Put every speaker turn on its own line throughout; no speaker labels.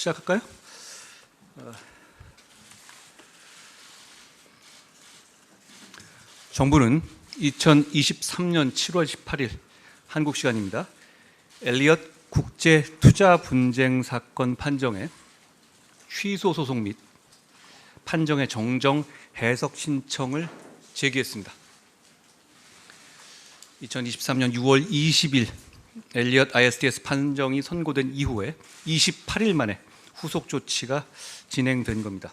시작할까요? 정부는 2023년 7월 18일 한국 시간입니다. 엘리엇 국제 투자 분쟁 사건 판정의 취소 소송 및 판정의 정정 해석 신청을 제기했습니다. 2023년 6월 20일 엘리엇 ISDS 판정이 선고된 이후에 28일 만에 후속 조치가 진행된 겁니다.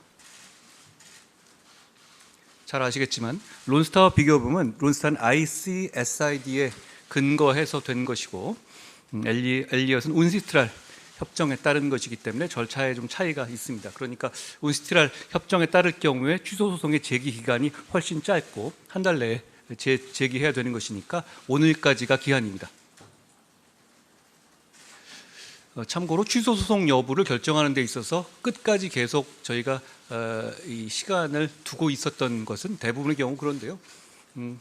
잘 아시겠지만 론스타와 비교해보면 론스타는 ICSID에 근거해서 된 것이고 엘리엇은 운시트랄 협정에 따른 것이기 때문에 절차에 좀 차이가 있습니다. 그러니까 운시트랄 협정에 따를 경우에 취소 소송의 제기 기간이 훨씬 짧고 한 달 내에 제기해야 되는 것이니까 오늘까지가 기한입니다. 참고로 취소 소송 여부를 결정하는 데 있어서 끝까지 계속 저희가 이 시간을 두고 있었던 것은 대부분의 경우 그런데요.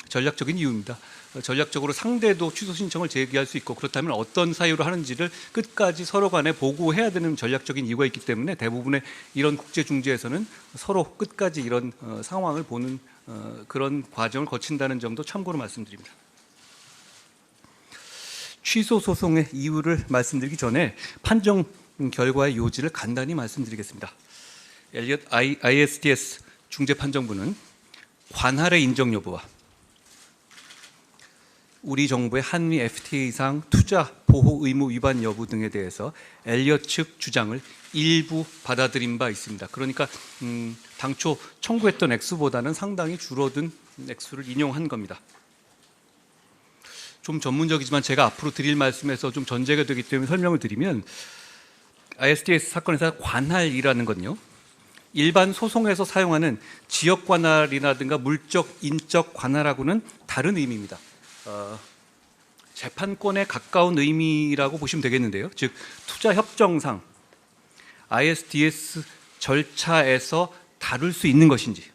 전략적인 이유입니다. 전략적으로 상대도 취소 신청을 제기할 수 있고 그렇다면 어떤 사유로 하는지를 끝까지 서로 간에 보고해야 되는 전략적인 이유가 있기 때문에 대부분의 이런 국제중재에서는 서로 끝까지 이런 상황을 보는 그런 과정을 거친다는 점도 참고로 말씀드립니다. 취소 소송의 이유를 말씀드리기 전에 판정 결과의 요지를 간단히 말씀드리겠습니다. 엘리엇 ISDS 중재판정부는 관할의 인정 여부와 우리 정부의 한미 FTA상 투자 보호 의무 위반 여부 등에 대해서 엘리엇 측 주장을 일부 받아들인 바 있습니다. 그러니까 당초 청구했던 액수보다는 상당히 줄어든 액수를 인용한 겁니다. 좀 전문적이지만 제가 앞으로 드릴 말씀에서 좀 전제가 되기 때문에 설명을 드리면 ISDS 사건에서 관할이라는 건요, 일반 소송에서 사용하는 지역 관할이라든가 물적, 인적 관할하고는 다른 의미입니다. 재판권에 가까운 의미라고 보시면 되겠는데요. 즉 투자 협정상 ISDS 절차에서 다룰 수 있는 것인지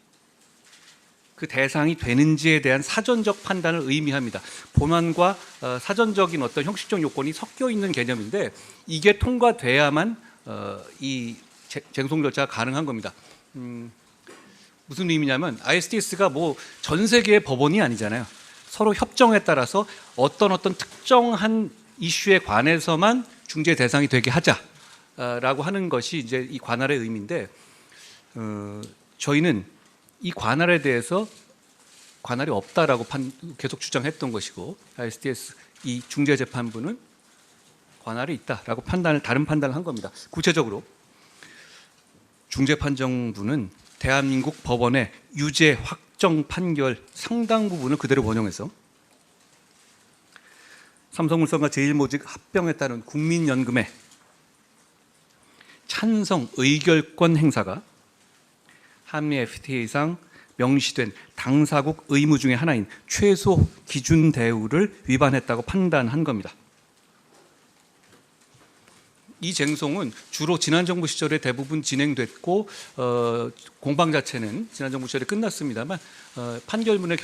그 대상이 되는지에 대한 사전적 판단을 의미합니다. 본안과 사전적인 어떤 형식적 요건이 섞여 있는 개념인데 이게 통과돼야만 이 쟁송 절차가 가능한 겁니다. 무슨 의미냐면 ISDS가 뭐 전 세계의 법원이 아니잖아요. 서로 협정에 따라서 어떤 특정한 이슈에 관해서만 중재 대상이 되게 하자라고 하는 것이 이제 이 관할의 의미인데 저희는 이 관할에 대해서 관할이 없다라고 계속 주장했던 것이고 ISDS 이 중재재판부는 관할이 있다라고 다른 판단을 한 겁니다. 구체적으로 중재판정부는 대한민국 법원의 유죄 확정 판결 상당 부분을 그대로 원용해서 삼성물산과 제일모직 합병에 따른 국민연금의 찬성 의결권 행사가 한미 FTA상 명시된 당사국 의무 중에 하나인 최소 기준 대우를 위반했다고 판단한 겁니다. 이 쟁송은 주로 지난 정부 시절에 대부분 진행됐고 공방 자체는 지난 정부 시절에 끝났습니다만 판결문의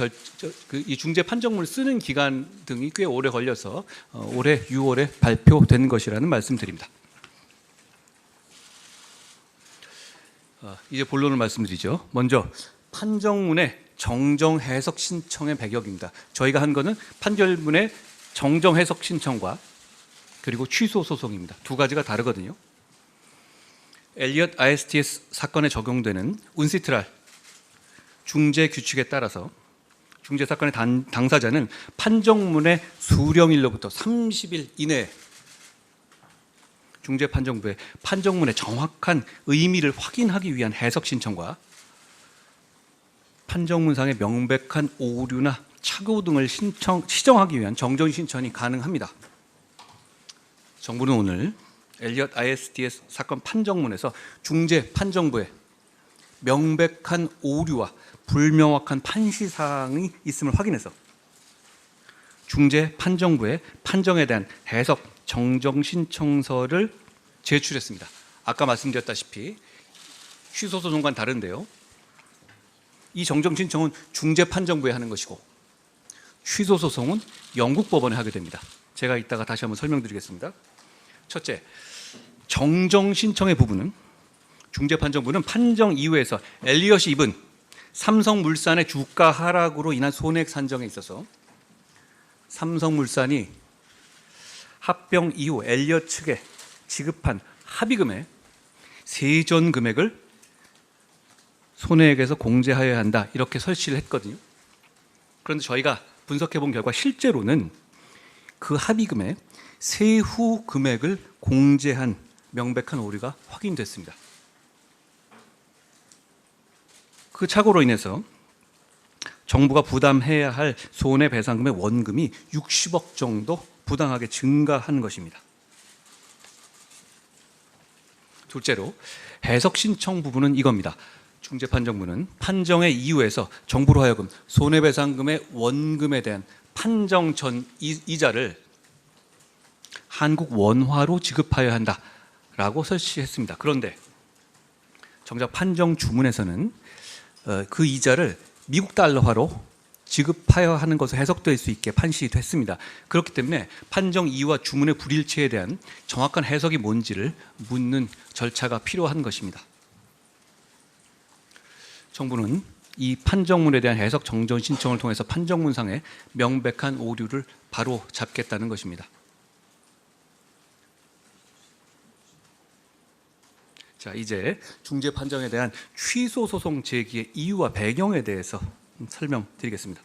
이 중재 판정문을 쓰는 기간 등이 꽤 오래 걸려서 올해 6월에 발표된 것이라는 말씀드립니다. 이제 본론을 말씀드리죠. 먼저 판정문의 정정 해석 신청의 배경입니다. 저희가 한 거는 판결문의 정정 해석 신청과 그리고 취소 소송입니다. 두 가지가 다르거든요. 엘리엇 ISDS 사건에 적용되는 운시트랄 중재 규칙에 따라서 중재 사건의 당사자는 판정문의 수령일로부터 30일 이내에 중재판정부의 판정문의 정확한 의미를 확인하기 위한 해석 신청과 판정문상의 명백한 오류나 착오 등을 시정하기 위한 정정 신청이 가능합니다. 정부는 오늘 엘리엇 ISDS 사건 판정문에서 중재판정부의 명백한 오류와 불명확한 판시사항이 있음을 확인해서 중재판정부의 판정에 대한 해석 정정 신청서를 제출했습니다. 아까 말씀드렸다시피 취소 소송과는 다른데요. 이 정정 신청은 중재판정부에 하는 것이고 취소 소송은 영국 법원에 하게 됩니다. 제가 이따가 다시 한번 설명드리겠습니다. 첫째, 정정 신청의 부분은 중재판정부는 판정 이후에서 엘리엇이 입은 삼성물산의 주가 하락으로 인한 손해액 산정에 있어서 삼성물산이 합병 이후 엘리엇 측에 지급한 합의금의 세전 금액을 손해액에서 공제하여야 한다, 이렇게 설치를 했거든요. 그런데 저희가 분석해 본 결과 실제로는 그 합의금의 세후 금액을 공제한 명백한 오류가 확인됐습니다. 그 착오로 인해서 정부가 부담해야 할 손해배상금의 원금이 60억 정도 부당하게 증가한 것입니다. 둘째로 해석 신청 부분은 이겁니다. 중재판정부는 판정의 이유에서 정부로 하여금 손해배상금의 원금에 대한 판정 전 이자를 한국 원화로 지급하여야 한다라고 설치했습니다. 그런데 정작 판정 주문에서는 그 이자를 미국 달러화로 지급하여야 하는 것으로 해석될 수 있게 판시이 됐습니다. 그렇기 때문에 판정 이유와 주문의 불일치에 대한 정확한 해석이 뭔지를 묻는 절차가 필요한 것입니다. 정부는 이 판정문에 대한 해석 정정 신청을 통해서 판정문상의 명백한 오류를 바로 잡겠다는 것입니다. 자, 이제 중재 판정에 대한 취소 소송 제기의 이유와 배경에 대해서 설명드리겠습니다.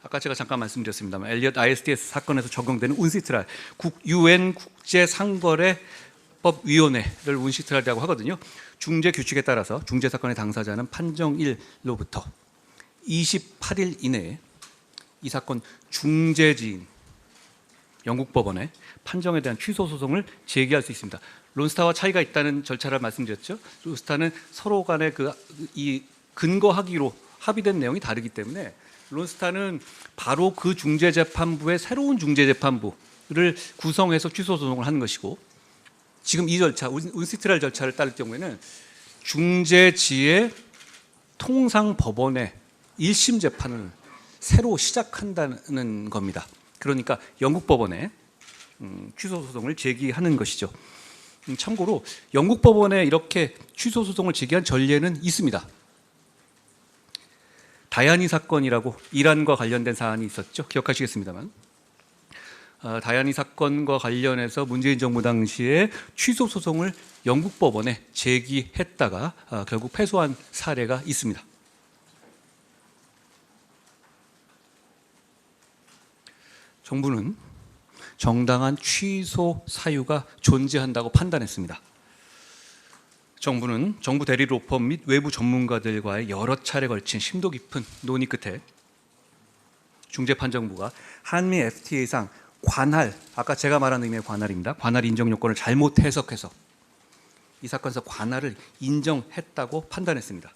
아까 제가 잠깐 말씀드렸습니다만 엘리엇 ISDS 사건에서 적용되는 운시트랄, UN 국제상거래법위원회를 운시트랄이라고 하거든요. 중재 규칙에 따라서 중재 사건의 당사자는 판정일로부터 28일 이내에 이 사건 중재지인 영국 법원에 판정에 대한 취소 소송을 제기할 수 있습니다. 론스타와 차이가 있다는 절차를 말씀드렸죠. 론스타는 서로 간의 이 근거하기로 합의된 내용이 다르기 때문에 론스타는 바로 그 중재재판부의 새로운 중재재판부를 구성해서 취소 소송을 하는 것이고, 지금 이 절차, 운시트랄 절차를 따를 경우에는 중재지의 통상법원의 1심 재판을 새로 시작한다는 겁니다. 그러니까 영국 법원에 취소 소송을 제기하는 것이죠. 참고로 영국 법원에 이렇게 취소 소송을 제기한 전례는 있습니다. 다야니 사건이라고 이란과 관련된 사안이 있었죠. 기억하시겠습니다만, 다야니 사건과 관련해서 문재인 정부 당시에 취소 소송을 영국 법원에 제기했다가 결국 패소한 사례가 있습니다. 정부는 정당한 취소 사유가 존재한다고 판단했습니다. 정부는 정부 대리 로펌 및 외부 전문가들과의 여러 차례 걸친 심도 깊은 논의 끝에 중재판정부가 한미 FTA상 관할, 아까 제가 말한 의미의 관할입니다. 관할 인정 요건을 잘못 해석해서 이 사건에서 관할을 인정했다고 판단했습니다.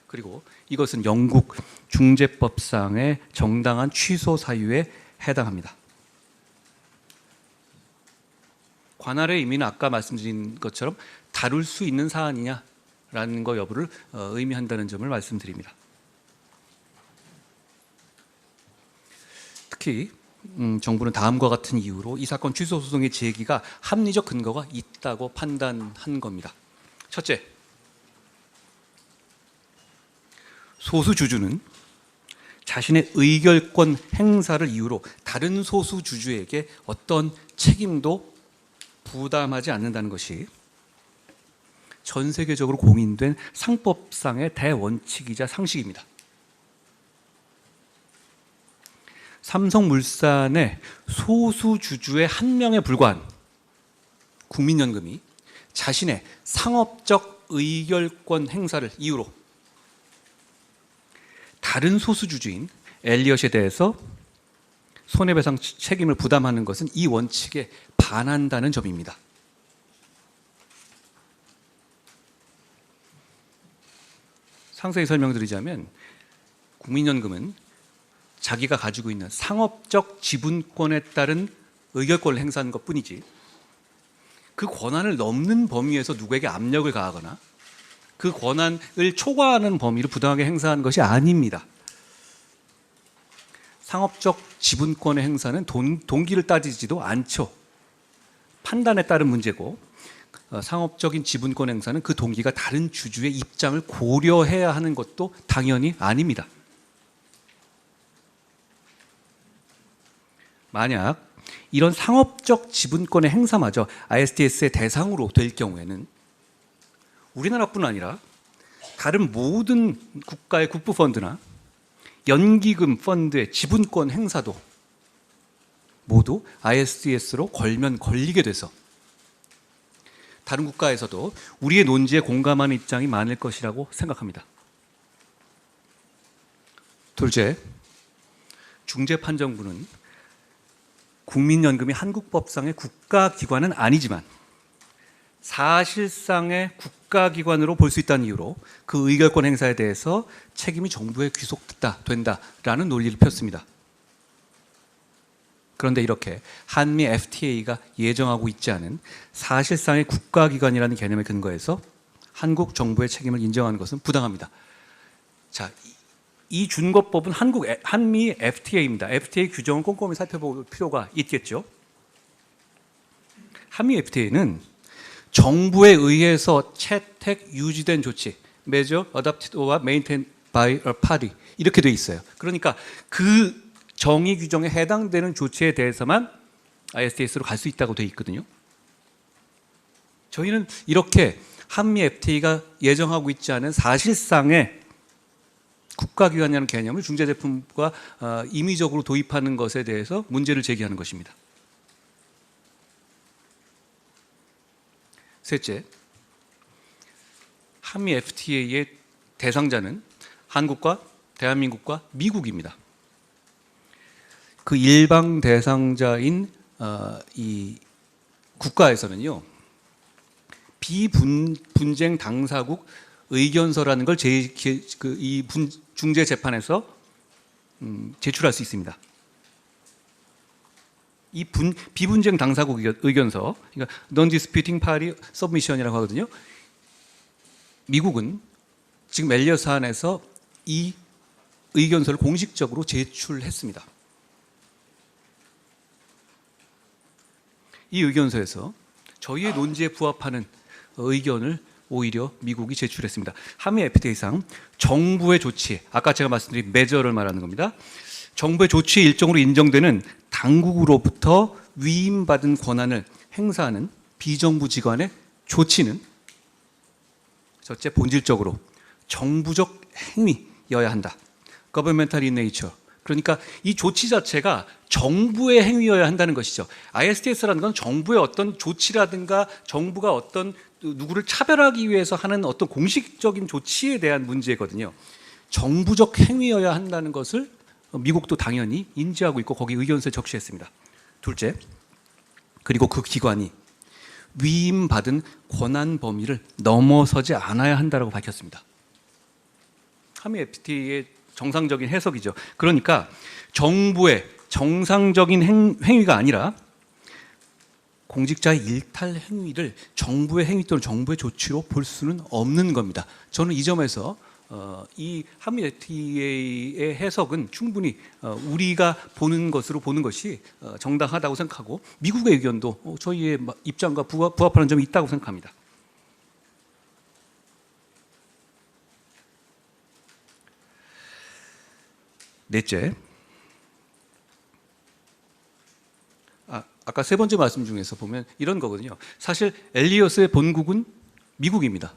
그리고 이것은 영국 중재법상의 정당한 취소 사유에 해당합니다. 관할의 의미는 아까 말씀드린 것처럼 다룰 수 있는 사안이냐라는 거 여부를 의미한다는 점을 말씀드립니다. 특히 정부는 다음과 같은 이유로 이 사건 취소 소송의 제기가 합리적 근거가 있다고 판단한 겁니다. 첫째, 소수 주주는 자신의 의결권 행사를 이유로 다른 소수 주주에게 어떤 책임도 부담하지 않는다는 것이 전 세계적으로 공인된 상법상의 대원칙이자 상식입니다. 삼성물산의 소수 주주의 한 명에 불과한 국민연금이 자신의 상업적 의결권 행사를 이유로 다른 소수 주주인 엘리엇에 대해서 손해배상 책임을 부담하는 것은 이 원칙에 반한다는 점입니다. 상세히 설명드리자면 국민연금은 자기가 가지고 있는 상업적 지분권에 따른 의결권을 행사하는 것뿐이지 그 권한을 넘는 범위에서 누구에게 압력을 가하거나 그 권한을 초과하는 범위를 부당하게 행사하는 것이 아닙니다. 상업적 지분권의 행사는 동기를 따지지도 않죠. 판단에 따른 문제고 상업적인 지분권 행사는 그 동기가 다른 주주의 입장을 고려해야 하는 것도 당연히 아닙니다. 만약 이런 상업적 지분권의 행사마저 ISDS의 대상으로 될 경우에는 우리나라뿐 아니라 다른 모든 국가의 국부펀드나 연기금 펀드의 지분권 행사도 모두 ISDS로 걸면 걸리게 돼서 다른 국가에서도 우리의 논지에 공감하는 입장이 많을 것이라고 생각합니다. 둘째, 중재판정부는 국민연금이 한국법상의 국가기관은 아니지만 사실상의 국가기관으로 볼 수 있다는 이유로 그 의결권 행사에 대해서 책임이 정부에 귀속된다라는 논리를 폈습니다. 그런데 이렇게 한미 FTA가 예정하고 있지 않은 사실상의 국가기관이라는 개념에 근거해서 한국 정부의 책임을 인정하는 것은 부당합니다. 자, 이 준거법은 한미 FTA입니다. FTA 규정을 꼼꼼히 살펴볼 필요가 있겠죠. 한미 FTA는 정부에 의해서 채택, 유지된 조치, measure adopted or maintained by a party 이렇게 돼 있어요. 그러니까 그 정의 규정에 해당되는 조치에 대해서만 ISDS로 갈 수 있다고 돼 있거든요. 저희는 이렇게 한미 FTA가 예정하고 있지 않은 사실상의 국가기관이라는 개념을 중재제품과 임의적으로 도입하는 것에 대해서 문제를 제기하는 것입니다. 셋째, 한미 FTA의 대상자는 한국과 대한민국과 미국입니다. 그 일방 대상자인 이 국가에서는요, 비분쟁 당사국 의견서라는 걸 이 중재 재판에서 제출할 수 있습니다. 이 비분쟁 당사국 의견서, 그러니까 Non-Disputing Party Submission이라고 하거든요. 미국은 지금 엘리엇 사안에서 이 의견서를 공식적으로 제출했습니다. 이 의견서에서 저희의 논지에 부합하는 의견을 오히려 미국이 제출했습니다. 한미 FTA상 정부의 조치, 아까 제가 말씀드린 메저를 말하는 겁니다. 정부의 조치의 일종으로 인정되는 당국으로부터 위임받은 권한을 행사하는 비정부 기관의 조치는 첫째, 본질적으로 정부적 행위여야 한다. Governmental in nature. 그러니까 이 조치 자체가 정부의 행위여야 한다는 것이죠. ISDS라는 건 정부의 어떤 조치라든가 정부가 어떤 누구를 차별하기 위해서 하는 어떤 공식적인 조치에 대한 문제거든요. 정부적 행위여야 한다는 것을 미국도 당연히 인지하고 있고 거기 의견서에 적시했습니다. 둘째, 그리고 그 기관이 위임받은 권한 범위를 넘어서지 않아야 한다고 밝혔습니다. 한미 FTA의 정상적인 해석이죠. 그러니까 정부의 정상적인 행위가 아니라 공직자의 일탈 행위를 정부의 행위 또는 정부의 조치로 볼 수는 없는 겁니다. 저는 이 점에서 이 한미 FTA의 해석은 충분히 우리가 보는 것으로 보는 것이 정당하다고 생각하고 미국의 의견도 저희의 입장과 부합하는 점이 있다고 생각합니다. 넷째, 아까 세 번째 말씀 중에서 보면 이런 거거든요. 사실 엘리엇의 본국은 미국입니다.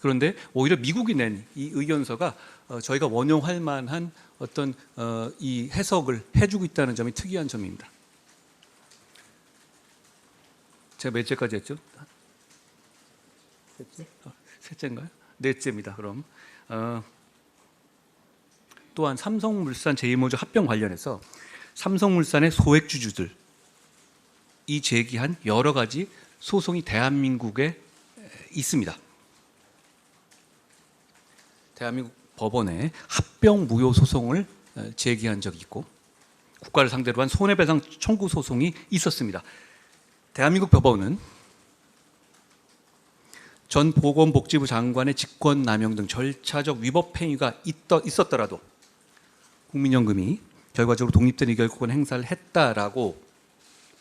그런데 오히려 미국이 낸 이 의견서가 저희가 원용할 만한 어떤 이 해석을 해주고 있다는 점이 특이한 점입니다. 제가 몇째까지 했죠? 셋째인가요? 넷째입니다. 그럼 또한 삼성물산 제2모주 합병 관련해서 삼성물산의 소액주주들이 제기한 여러 가지 소송이 대한민국에 있습니다. 대한민국 법원에 합병 무효 소송을 제기한 적이 있고 국가를 상대로 한 손해배상 청구 소송이 있었습니다. 대한민국 법원은 전 보건복지부 장관의 직권남용 등 절차적 위법 행위가 있었더라도 국민연금이 결과적으로 독립된 의결권 행사를 했다라고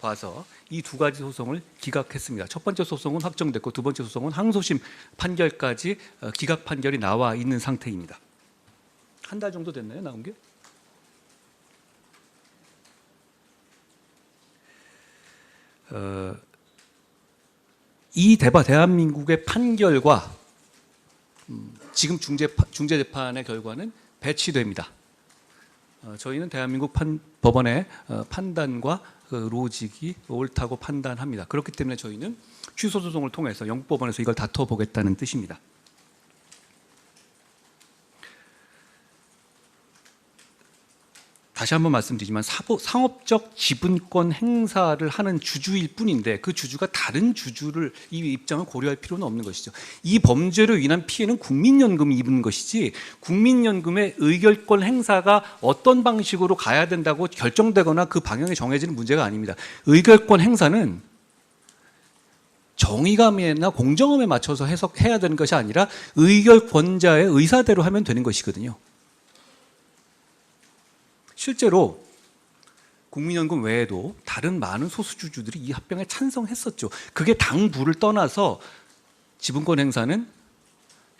봐서 이 두 가지 소송을 기각했습니다. 첫 번째 소송은 확정됐고 두 번째 소송은 항소심 판결까지 기각 판결이 나와 있는 상태입니다. 한 달 정도 됐나요, 나온 게? 이 대한민국의 판결과 지금 중재재판의 결과는 배치됩니다. 저희는 대한민국 법원의 판단과 로직이 옳다고 판단합니다. 그렇기 때문에 저희는 취소 소송을 통해서 영국 법원에서 이걸 다퉈보겠다는 뜻입니다. 다시 한번 말씀드리지만 상업적 지분권 행사를 하는 주주일 뿐인데 그 주주가 다른 주주를 이 입장을 고려할 필요는 없는 것이죠. 이 범죄로 인한 피해는 국민연금이 입은 것이지 국민연금의 의결권 행사가 어떤 방식으로 가야 된다고 결정되거나 그 방향이 정해지는 문제가 아닙니다. 의결권 행사는 정의감이나 공정함에 맞춰서 해석해야 되는 것이 아니라 의결권자의 의사대로 하면 되는 것이거든요. 실제로 국민연금 외에도 다른 많은 소수주주들이 이 합병에 찬성했었죠. 그게 당부를 떠나서 지분권 행사는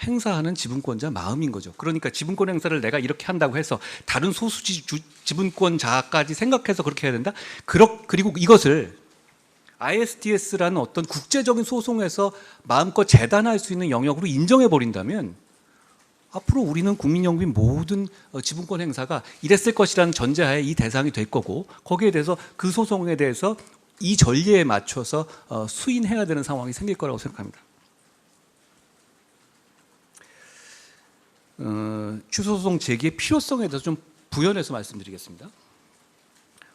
행사하는 지분권자 마음인 거죠. 그러니까 지분권 행사를 내가 이렇게 한다고 해서 다른 지분권자까지 생각해서 그렇게 해야 된다? 그리고 이것을 ISDS라는 어떤 국제적인 소송에서 마음껏 재단할 수 있는 영역으로 인정해버린다면 앞으로 우리는 국민연금의 모든 지분권 행사가 이랬을 것이라는 전제하에 이 대상이 될 거고 거기에 대해서 그 소송에 대해서 이 전례에 맞춰서 수인해야 되는 상황이 생길 거라고 생각합니다. 취소소송 제기의 필요성에 대해서 좀 부연해서 말씀드리겠습니다.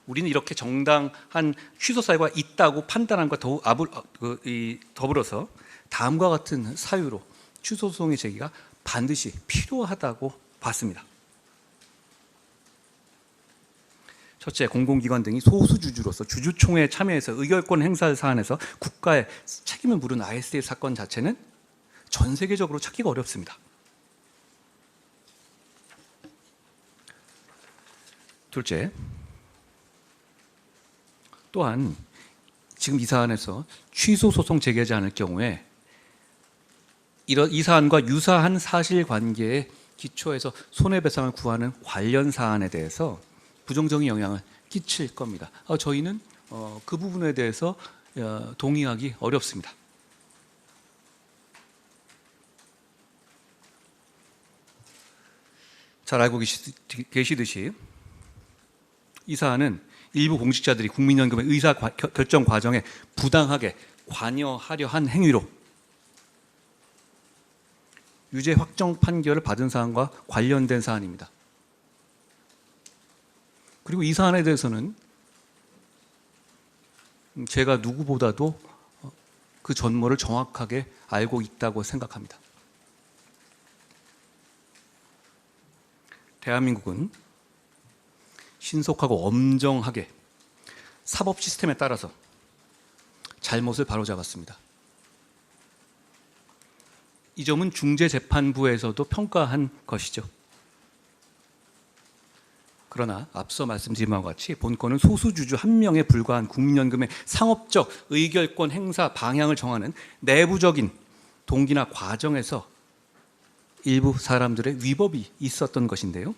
우리는 이렇게 정당한 취소 사유가 있다고 판단함과 더불어서 다음과 같은 사유로 취소소송의 제기가 반드시 필요하다고 봤습니다. 첫째, 공공기관 등이 소수주주로서 주주총회에 참여해서 의결권 행사 사안에서 국가에 책임을 물은 ISDS 사건 자체는 전 세계적으로 찾기가 어렵습니다. 둘째, 또한 지금 이 사안에서 취소 소송 제기하지 않을 경우에 이 사안과 유사한 사실관계에 기초해서 손해배상을 구하는 관련 사안에 대해서 부정적인 영향을 끼칠 겁니다. 저희는 그 부분에 대해서 동의하기 어렵습니다. 잘 알고 계시듯이 이 사안은 일부 공직자들이 국민연금의 의사결정 과정에 부당하게 관여하려 한 행위로 유죄 확정 판결을 받은 사안과 관련된 사안입니다. 그리고 이 사안에 대해서는 제가 누구보다도 그 전모를 정확하게 알고 있다고 생각합니다. 대한민국은 신속하고 엄정하게 사법 시스템에 따라서 잘못을 바로잡았습니다. 이 점은 중재재판부에서도 평가한 것이죠. 그러나 앞서 말씀드린 바와 같이 본건은 소수주주 한 명에 불과한 국민연금의 상업적 의결권 행사 방향을 정하는 내부적인 동기나 과정에서 일부 사람들의 위법이 있었던 것인데요.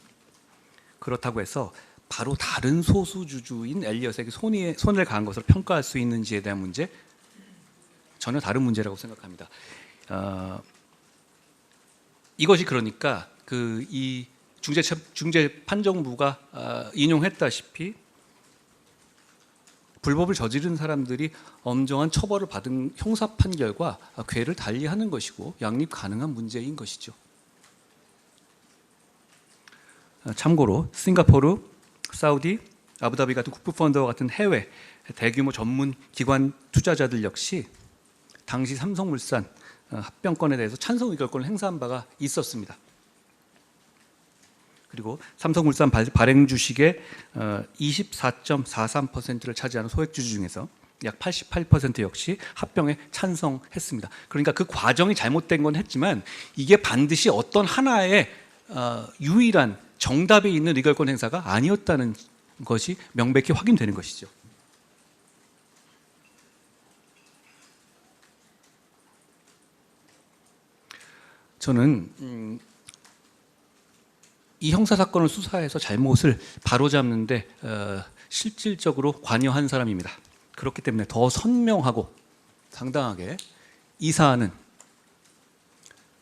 그렇다고 해서 바로 다른 소수주주인 엘리엇에게 손해를 가한 것으로 평가할 수 있는지에 대한 문제, 전혀 다른 문제라고 생각합니다. 이것이 그러니까 이 중재판정부가 인용했다시피 불법을 저지른 사람들이 엄정한 처벌을 받은 형사 판결과 궤를 달리하는 것이고 양립 가능한 문제인 것이죠. 참고로 싱가포르, 사우디, 아부다비 같은 국부펀드와 같은 해외 대규모 전문 기관 투자자들 역시 당시 삼성물산 합병권에 대해서 찬성 의결권을 행사한 바가 있었습니다. 그리고 삼성물산 발행 주식의 24.43%를 차지하는 소액주주 중에서 약 88% 역시 합병에 찬성했습니다. 그러니까 그 과정이 잘못된 건 했지만 이게 반드시 어떤 하나의 유일한 정답이 있는 의결권 행사가 아니었다는 것이 명백히 확인되는 것이죠. 저는 이 형사 사건을 수사해서 잘못을 바로잡는데 실질적으로 관여한 사람입니다. 그렇기 때문에 더 선명하고 당당하게 이 사안은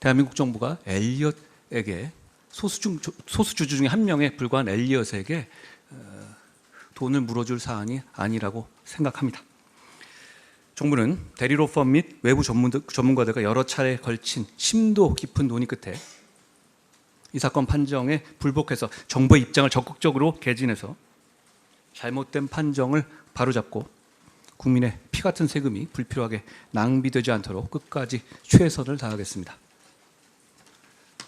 대한민국 정부가 엘리엇에게 소수주주 중에 한 명에 불과한 엘리엇에게 돈을 물어줄 사안이 아니라고 생각합니다. 정부는 대리로펌 및 외부 전문가들과 여러 차례에 걸친 심도 깊은 논의 끝에 이 사건 판정에 불복해서 정부의 입장을 적극적으로 개진해서 잘못된 판정을 바로잡고 국민의 피 같은 세금이 불필요하게 낭비되지 않도록 끝까지 최선을 다하겠습니다.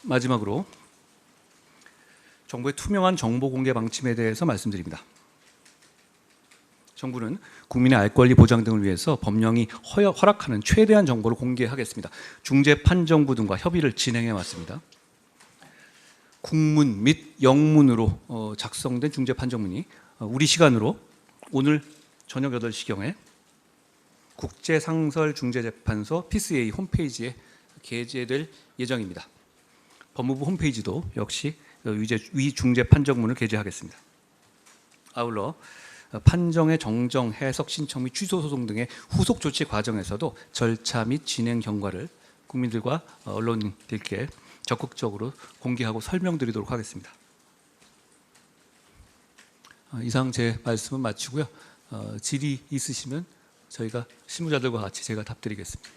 마지막으로 정부의 투명한 정보 공개 방침에 대해서 말씀드립니다. 정부는 국민의 알 권리 보장 등을 위해서 법령이 허락하는 최대한 정보를 공개하겠습니다. 중재판정부 등과 협의를 진행해 왔습니다. 국문 및 영문으로 작성된 중재판정문이 우리 시간으로 오늘 저녁 8시경에 국제상설중재재판소 PCA 홈페이지에 게재될 예정입니다. 법무부 홈페이지도 역시 위 중재판정문을 게재하겠습니다. 아울러 판정의 정정, 해석 신청 및 취소 소송 등의 후속 조치 과정에서도 절차 및 진행 경과를 국민들과 언론인들께 적극적으로 공개하고 설명드리도록 하겠습니다. 이상 제 말씀은 마치고요. 질의 있으시면 저희가 실무자들과 같이 제가 답드리겠습니다.